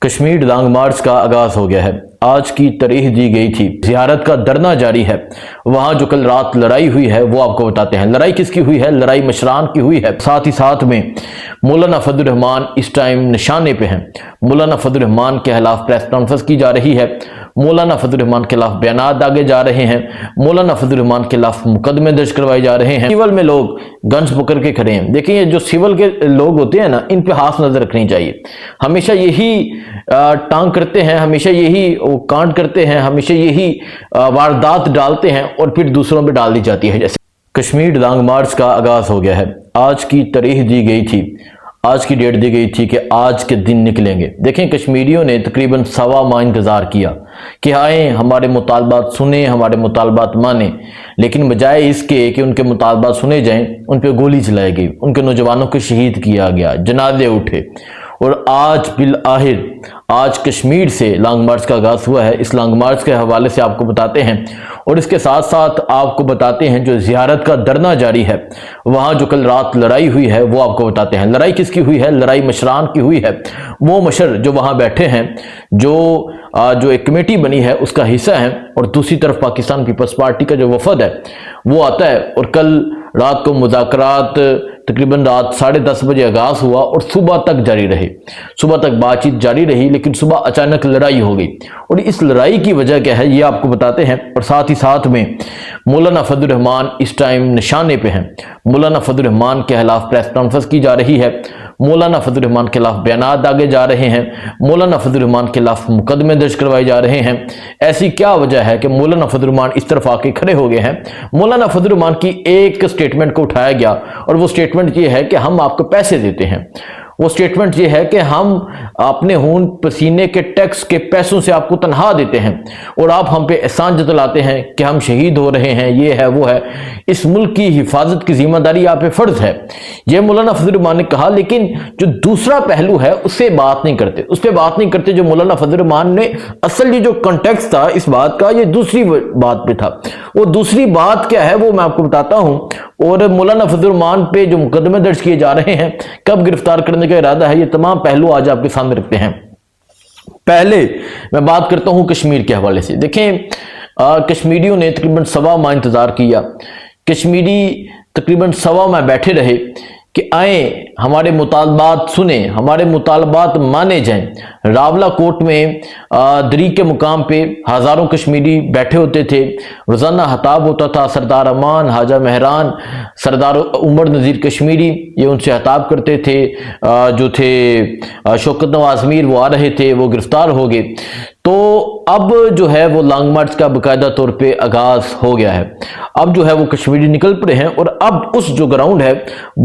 Kashmir long march کا آغاز ہو گیا ہے۔ آج کی تاریخ دی گئی تھی، زیارت کا دھرنا جاری ہے۔ وہاں جو کل رات لڑائی ہوئی ہے وہ آپ کو بتاتے ہیں۔ لڑائی کس کی ہوئی ہے؟ لڑائی مشران کی ہوئی ہے۔ ساتھ ہی ساتھ میں مولانا فضل الرحمان اس ٹائم نشانے پہ ہیں۔ مولانا فضل الرحمان کے خلاف پریس کانفرنس کی جا رہی ہے۔ مولانا فضل الرحمان کے خلاف بیانات داغے جا رہے ہیں۔ مولانا فضل الرحمان کے خلاف مقدمے درج کروائے جا رہے ہیں۔ سیول میں لوگ گنز پکڑ کے کھڑے ہیں۔ دیکھیں یہ جو سیول کے لوگ ہوتے ہیں نا، ان پہ خاص نظر رکھنی چاہیے۔ ہمیشہ یہی ٹانگ کرتے ہیں، ہمیشہ یہی کانڈ کرتے ہیں، ہمیشہ یہی واردات ڈالتے ہیں اور پھر دوسروں پہ ڈال دی جاتی ہے۔ جیسے کشمیر لانگ مارچ کا آغاز ہو گیا ہے۔ آج کی تاریخ دی گئی تھی، آج کی ڈیٹ دی گئی تھی کہ آج کے دن نکلیں گے۔ دیکھیں کشمیریوں نے تقریباً 1.25 ماہ انتظار کیا کہ آئیں ہمارے مطالبات سنیں، ہمارے مطالبات مانیں، لیکن بجائے اس کے کہ ان کے مطالبات سنے جائیں، ان پہ گولی چلائی گئی، ان کے نوجوانوں کو شہید کیا گیا، جنازے اٹھے، اور آج بالآخر آج کشمیر سے لانگ مارچ کا آغاز ہوا ہے۔ اس لانگ مارچ کے حوالے سے آپ کو بتاتے ہیں، اور اس کے ساتھ ساتھ آپ کو بتاتے ہیں جو زیارت کا دھرنا جاری ہے، وہاں جو کل رات لڑائی ہوئی ہے وہ آپ کو بتاتے ہیں۔ لڑائی کس کی ہوئی ہے؟ لڑائی مشران کی ہوئی ہے۔ وہ مشر جو وہاں بیٹھے ہیں، جو ایک کمیٹی بنی ہے اس کا حصہ ہیں، اور دوسری طرف پاکستان پیپلز پارٹی کا جو وفد ہے وہ آتا ہے، اور کل رات کو مذاکرات تقریباً رات 10:30 بجے آغاز ہوا اور صبح تک جاری رہے۔ صبح تک بات چیت جاری رہی، لیکن صبح اچانک لڑائی ہو گئی، اور اس لڑائی کی وجہ کیا ہے یہ آپ کو بتاتے ہیں۔ اور ساتھ ہی ساتھ میں مولانا فضل الرحمان اس ٹائم نشانے پہ ہیں۔ مولانا فضل الرحمان کے خلاف پریس کانفرنس کی جا رہی ہے۔ مولانا فضل الرحمان کے خلاف بیانات داغے جا رہے ہیں۔ مولانا فضل الرحمان کے خلاف مقدمے درج کروائے جا رہے ہیں۔ ایسی کیا وجہ ہے کہ مولانا فضل الرحمان اس طرف آ کے کھڑے ہو گئے ہیں؟ مولانا فضل الرحمان کی ایک سٹیٹمنٹ کو اٹھایا گیا، اور وہ سٹیٹمنٹ یہ ہے کہ ہم آپ کو پیسے دیتے ہیں۔ وہ سٹیٹمنٹ یہ ہے کہ ہم اپنے خون پسینے کے ٹیکس کے پیسوں سے آپ کو تنخواہ دیتے ہیں، اور آپ ہم پہ احسان جتلاتے ہیں کہ ہم شہید ہو رہے ہیں، یہ ہے وہ ہے۔ اس ملک کی حفاظت کی ذمہ داری آپ پہ فرض ہے، یہ مولانا فضل الرحمان نے کہا، لیکن جو دوسرا پہلو ہے اس سے بات نہیں کرتے، اس پہ بات نہیں کرتے۔ جو مولانا فضل الرحمان نے اصل یہ جو کنٹیکسٹ تھا اس بات کا، یہ دوسری بات پہ تھا۔ وہ دوسری بات کیا ہے وہ میں آپ کو بتاتا ہوں۔ اور مولانا فضل الرحمان پہ جو مقدمے درج کیے جا رہے ہیں، کب گرفتار کرنے کا ارادہ ہے، یہ تمام پہلو آج آپ کے سامنے رکھتے ہیں۔ پہلے میں بات کرتا ہوں کشمیر کے حوالے سے۔ دیکھیں کشمیریوں نے تقریباً 1.25 ماہ انتظار کیا۔ کشمیری تقریباً 1.25 ماہ بیٹھے رہے کہ آئیں ہمارے مطالبات سنیں، ہمارے مطالبات مانے جائیں۔ راولہ کوٹ میں دری کے مقام پہ ہزاروں کشمیری بیٹھے ہوتے تھے، روزانہ خطاب ہوتا تھا۔ سردار امان، خواجہ مہران، سردار عمر نذیر کشمیری یہ ان سے خطاب کرتے تھے۔ جو تھے شوکت نواز میر وہ آ رہے تھے، وہ گرفتار ہو گئے۔ تو اب جو ہے وہ لانگ مارچ کا باقاعدہ طور پہ آغاز ہو گیا ہے۔ اب جو ہے وہ کشمیری نکل پڑے ہیں، اور اب اس جو گراؤنڈ ہے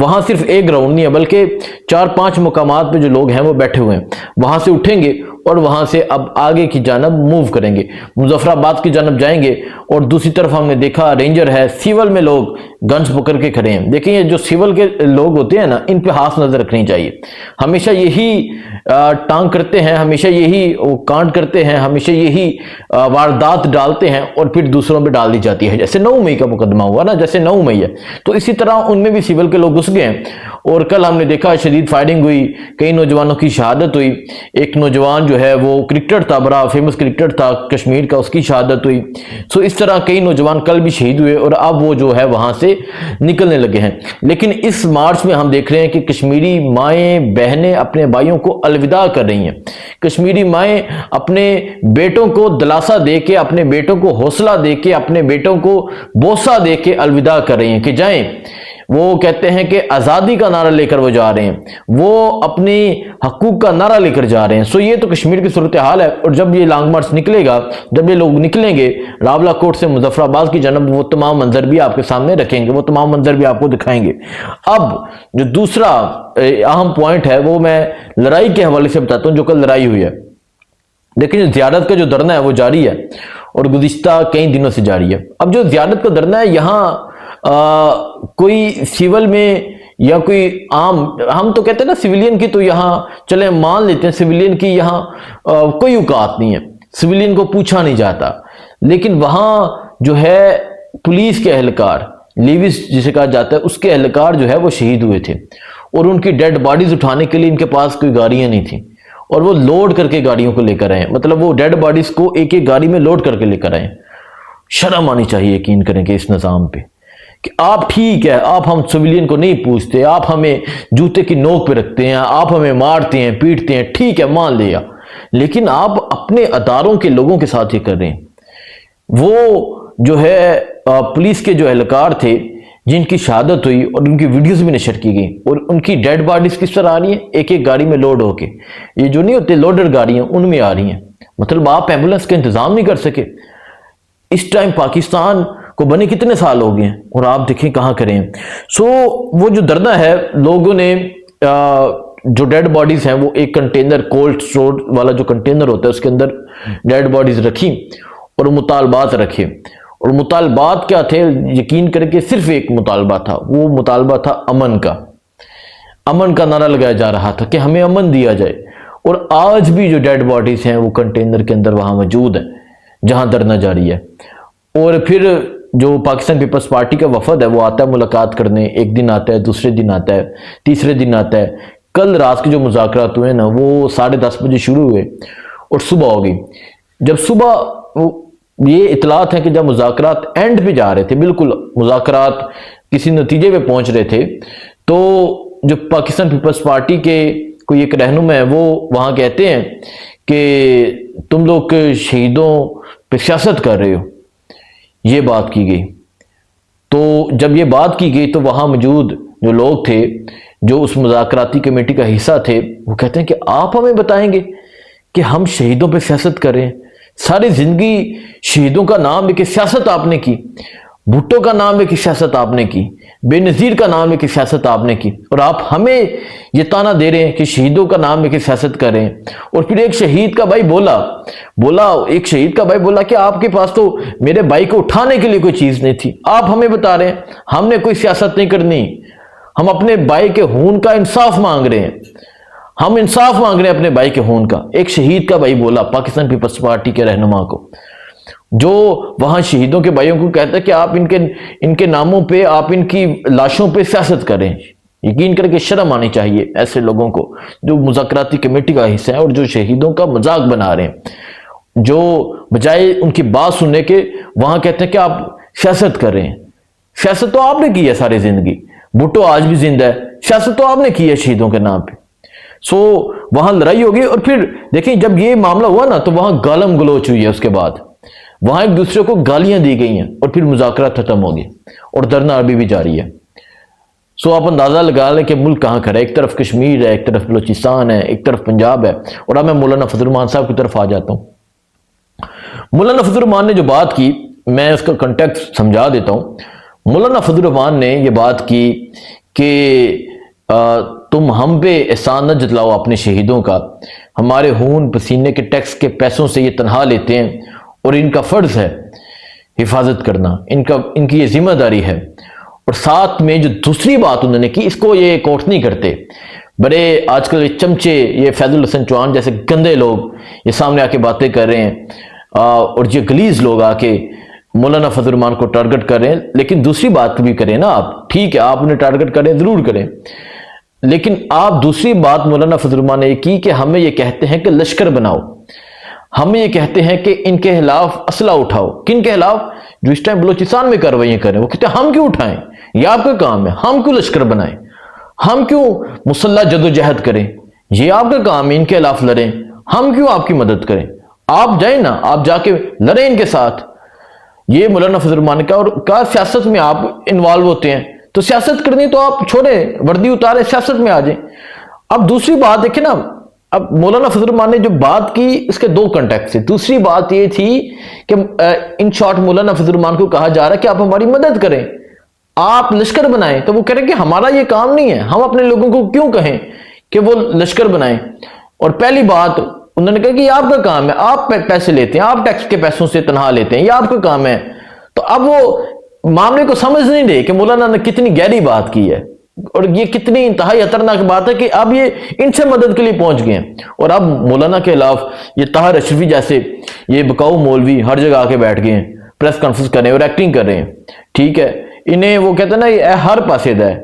وہاں صرف ایک گراؤنڈ نہیں ہے بلکہ 4-5 مقامات پہ جو لوگ ہیں وہ بیٹھے ہوئے ہیں، وہاں سے اٹھیں گے اور وہاں سے اب آگے کی جانب موو کریں گے، مظفر آباد کی جانب جائیں گے۔ اور دوسری طرف ہم نے دیکھا رینجر ہے، سیول میں لوگ گنز پکڑ کے کھڑے ہیں۔ دیکھیں یہ جو سیول کے لوگ ہوتے ہیں نا، ان پہ خاص نظر رکھنی چاہیے۔ ہمیشہ یہی ٹانگ کرتے ہیں، ہمیشہ یہی کانڈ کرتے ہیں، ہمیشہ یہی واردات ڈالتے ہیں اور پھر دوسروں پہ ڈال دی جاتی ہے۔ جیسے 9 مئی کا مقدمہ ہوا نا، جیسے 9 مئی ہے، تو اسی طرح ان میں بھی سیول کے لوگ گھس گئے ہیں۔ اور کل ہم نے دیکھا شدید فائرنگ ہوئی، کئی نوجوانوں کی شہادت ہوئی۔ ایک نوجوان جو ہے وہ کرکٹر تھا، بڑا فیمس کرکٹر تھا کشمیر کا، اس کی شہادت ہوئی۔ سو اس طرح کئی نوجوان کل بھی شہید ہوئے، اور اب وہ جو ہے وہاں سے نکلنے لگے ہیں۔ لیکن اس مارچ میں ہم دیکھ رہے ہیں کہ کشمیری مائیں بہنیں اپنے بھائیوں کو الوداع کر رہی ہیں۔ کشمیری مائیں اپنے بیٹوں کو دلاسا دے کے، اپنے بیٹوں کو حوصلہ دے کے، اپنے بیٹوں کو بوسہ دے کے الوداع کر رہی ہیں کہ جائیں۔ وہ کہتے ہیں کہ آزادی کا نعرہ لے کر وہ جا رہے ہیں، وہ اپنی حقوق کا نعرہ لے کر جا رہے ہیں۔ سو یہ تو کشمیر کی صورتحال ہے، اور جب یہ لانگ مارچ نکلے گا، جب یہ لوگ نکلیں گے راولہ کوٹ سے مظفر آباد کی جانب، وہ تمام منظر بھی آپ کے سامنے رکھیں گے، وہ تمام منظر بھی آپ کو دکھائیں گے۔ اب جو دوسرا اہم پوائنٹ ہے وہ میں لڑائی کے حوالے سے بتاتا ہوں، جو کل لڑائی ہوئی ہے۔ لیکن زیارت کا جو دھرنا ہے وہ جاری ہے، اور گزشتہ کئی دنوں سے جاری ہے۔ اب جو زیارت کا دھرنا ہے، یہاں کوئی سیول میں یا کوئی عام، ہم تو کہتے ہیں نا سویلین کی، تو یہاں چلیں مان لیتے ہیں سویلین کی یہاں کوئی اوقات نہیں ہے، سویلین کو پوچھا نہیں جاتا۔ لیکن وہاں جو ہے پولیس کے اہلکار، لیوس جسے کہا جاتا ہے، اس کے اہلکار جو ہے وہ شہید ہوئے تھے، اور ان کی ڈیڈ باڈیز اٹھانے کے لیے ان کے پاس کوئی گاڑیاں نہیں تھیں، اور وہ لوڈ کر کے گاڑیوں کو لے کر آئے، مطلب وہ ڈیڈ باڈیز کو ایک ایک گاڑی میں لوڈ کر کے لے کر آئے۔ شرم آنی چاہیے یقین کریں کہ اس نظام پہ، کہ آپ ٹھیک ہے، آپ ہم سویلین کو نہیں پوچھتے، آپ ہمیں جوتے کی نوک پہ رکھتے ہیں، آپ ہمیں مارتے ہیں پیٹتے ہیں، ٹھیک ہے مان لیا، لیکن آپ اپنے اداروں کے لوگوں کے ساتھ یہ کر رہے ہیں۔ وہ جو ہے پولیس کے جو اہلکار تھے جن کی شہادت ہوئی اور ان کی ویڈیوز بھی نشر کی گئی، اور ان کی ڈیڈ باڈیز کس طرح آ رہی ہیں؟ ایک ایک گاڑی میں لوڈ ہو کے، یہ جو نہیں ہوتے لوڈر گاڑیاں ان میں آ رہی ہیں۔ مطلب آپ ایمبولینس کا انتظام نہیں کر سکے۔ اس ٹائم پاکستان کو بنے کتنے سال ہو گئے ہیں اور آپ دیکھیں کہاں کریں۔ سو وہ جو دردہ ہے، لوگوں نے جو ڈیڈ باڈیز ہیں وہ ایک کنٹینر، کولڈ سٹور والا جو کنٹینر ہوتا ہے اس کے اندر ڈیڈ باڈیز رکھی اور مطالبات رکھے۔ اور مطالبات کیا تھے؟ یقین کر کے صرف ایک مطالبہ تھا، وہ مطالبہ تھا امن کا۔ امن کا نعرہ لگایا جا رہا تھا کہ ہمیں امن دیا جائے، اور آج بھی جو ڈیڈ باڈیز ہیں وہ کنٹینر کے اندر وہاں موجود ہیں جہاں دھرنا جاری ہے۔ اور پھر جو پاکستان پیپلز پارٹی کا وفد ہے وہ آتا ہے ملاقات کرنے، ایک دن آتا ہے، دوسرے دن آتا ہے، تیسرے دن آتا ہے۔ کل رات کے جو مذاکرات ہوئے نا وہ 10:30 بجے شروع ہوئے اور صبح ہو گئی۔ جب صبح یہ اطلاعات ہیں کہ جب مذاکرات اینڈ پہ جا رہے تھے، بالکل مذاکرات کسی نتیجے پہ پہنچ رہے تھے، تو جو پاکستان پیپلز پارٹی کے کوئی ایک رہنما ہے وہ وہاں کہتے ہیں کہ تم لوگ شہیدوں پہ سیاست کر رہے ہو، یہ بات کی گئی۔ تو جب یہ بات کی گئی تو وہاں موجود جو لوگ تھے جو اس مذاکراتی کمیٹی کا حصہ تھے وہ کہتے ہیں کہ آپ ہمیں بتائیں گے کہ ہم شہیدوں پہ سیاست کریں؟ ساری زندگی شہیدوں کا نام لے کے سیاست آپ نے کی، بھٹو کا نام لے کے سیاست آپ نے کی، بے نظیر کا نام لے کے سیاست آپ نے کی، اور آپ ہمیں یہ تانا دے رہے ہیں کہ شہیدوں کا نام لے کے سیاست کریں۔ اور پھر ایک شہید کا بھائی ایک شہید کا بھائی بولا کہ آپ کے پاس تو میرے بھائی کو اٹھانے کے لیے کوئی چیز نہیں تھی، آپ ہمیں بتا رہے ہیں ہم نے کوئی سیاست نہیں کرنی، ہم اپنے بھائی کے خون کا انصاف مانگ رہے ہیں، ہم انصاف مانگ رہے ہیں اپنے بھائی کے خون کا۔ ایک شہید کا بھائی بولا پاکستان پیپلز پارٹی کے رہنما کو، جو وہاں شہیدوں کے بھائیوں کو کہتا ہے کہ آپ ان کے ناموں پہ، آپ ان کی لاشوں پہ سیاست کریں۔ یقین کر کے شرم آنی چاہیے ایسے لوگوں کو جو مذاکراتی کمیٹی کا حصہ ہے اور جو شہیدوں کا مذاق بنا رہے ہیں، جو بجائے ان کی بات سننے کے وہاں کہتے ہیں کہ آپ سیاست کر رہے ہیں۔ سیاست تو آپ نے کی ہے ساری زندگی، بھٹو آج بھی زندہ ہے، سیاست تو آپ نے کی ہے شہیدوں کے نام پہ۔ سو وہاں لڑائی ہوگی، اور پھر دیکھیں جب یہ معاملہ ہوا نا تو وہاں گالم گلوچ ہوئی ہے، اس کے بعد وہاں ایک دوسرے کو گالیاں دی گئی ہیں، اور پھر مذاکرات ختم ہو گئے اور دھرنا ابھی بھی جاری ہے۔ سو آپ اندازہ لگا لیں کہ ملک کہاں کھڑا ہے، ایک طرف کشمیر ہے، ایک طرف بلوچستان ہے، ایک طرف پنجاب ہے۔ اور اب میں مولانا فضل الرحمان صاحب کی طرف آ جاتا ہوں۔ مولانا فضل الرحمان نے جو بات کی میں اس کا کنٹیکسٹ سمجھا دیتا ہوں۔ مولانا فضل الرحمان نے یہ بات کی کہ تم ہم پہ احسان نہ جتلاؤ اپنے شہیدوں کا، ہمارے خون پسینے کے ٹیکس کے پیسوں سے یہ تنخواہ لیتے ہیں اور ان کا فرض ہے حفاظت کرنا، ان کی یہ ذمہ داری ہے۔ اور ساتھ میں جو دوسری بات انہوں نے کی، اس کو یہ کوٹ نہیں کرتے، بڑے آج کل یہ چمچے، یہ فیض الحسن چوہان جیسے گندے لوگ یہ سامنے آ کے باتیں کر رہے ہیں، اور یہ گلیز لوگ آ کے مولانا فضل الرحمان کو ٹارگٹ کر رہے ہیں۔ لیکن دوسری بات بھی کریں نا آپ، ٹھیک ہے آپ انہیں ٹارگٹ کریں ضرور کریں، لیکن آپ دوسری بات مولانا فضل الرحمان نے یہ کی کہ ہمیں یہ کہتے ہیں کہ لشکر بناؤ، ہمیں یہ کہتے ہیں کہ ان کے خلاف اسلحہ اٹھاؤ۔ کن کے خلاف؟ جو اس ٹائم بلوچستان میں کارروائیاں کریں، وہ کہتے ہیں ہم کیوں اٹھائیں، یہ آپ کا کام ہے، ہم کیوں لشکر بنائیں، ہم کیوں مسلح جدوجہد کریں، یہ آپ کا کام ہے، ان کے خلاف لڑیں، ہم کیوں آپ کی مدد کریں، آپ جائیں نا، آپ جا کے لڑیں ان کے ساتھ۔ یہ مولانا فضل الرحمان نے کہا، اور کہا سیاست میں آپ انوالو ہوتے ہیں تو سیاست کرنی تو آپ چھوڑیں، وردی اتارے سیاست میں آ جائیں۔ اب دوسری بات دیکھیں نا، اب مولانا فضل الرحمان نے جو بات کی اس کے دو کنٹیکٹ سے۔ دوسری بات یہ تھی کہ ان شارٹ مولانا فضل الرحمان کو کہا جا رہا ہے کہ آپ ہماری مدد کریں، آپ لشکر بنائیں، تو وہ کہہ رہے ہیں کہ ہمارا یہ کام نہیں ہے، ہم اپنے لوگوں کو کیوں کہیں کہ وہ لشکر بنائیں۔ اور پہلی بات انہوں نے کہا کہ یہ آپ کا کام ہے، آپ پیسے لیتے ہیں، آپ ٹیکس کے پیسوں سے تنخواہ لیتے ہیں، یہ آپ کا کام ہے۔ تو اب وہ معاملے کو سمجھ نہیں رہے کہ مولانا نے کتنی گہری بات کی ہے، اور یہ کتنی انتہائی خطرناک بات ہے کہ اب یہ ان سے مدد کے لیے پہنچ گئے ہیں۔ اور اب مولانا کے خلاف یہ طاہر اشرفی جیسے یہ بکاؤ مولوی ہر جگہ آ کے بیٹھ گئے ہیں، پریس کانفرنس کر رہے ہیں اور ایکٹنگ کر رہے ہیں، ٹھیک ہے، انہیں وہ کہتے ہیں نا یہ ہر پاسے دا ہے،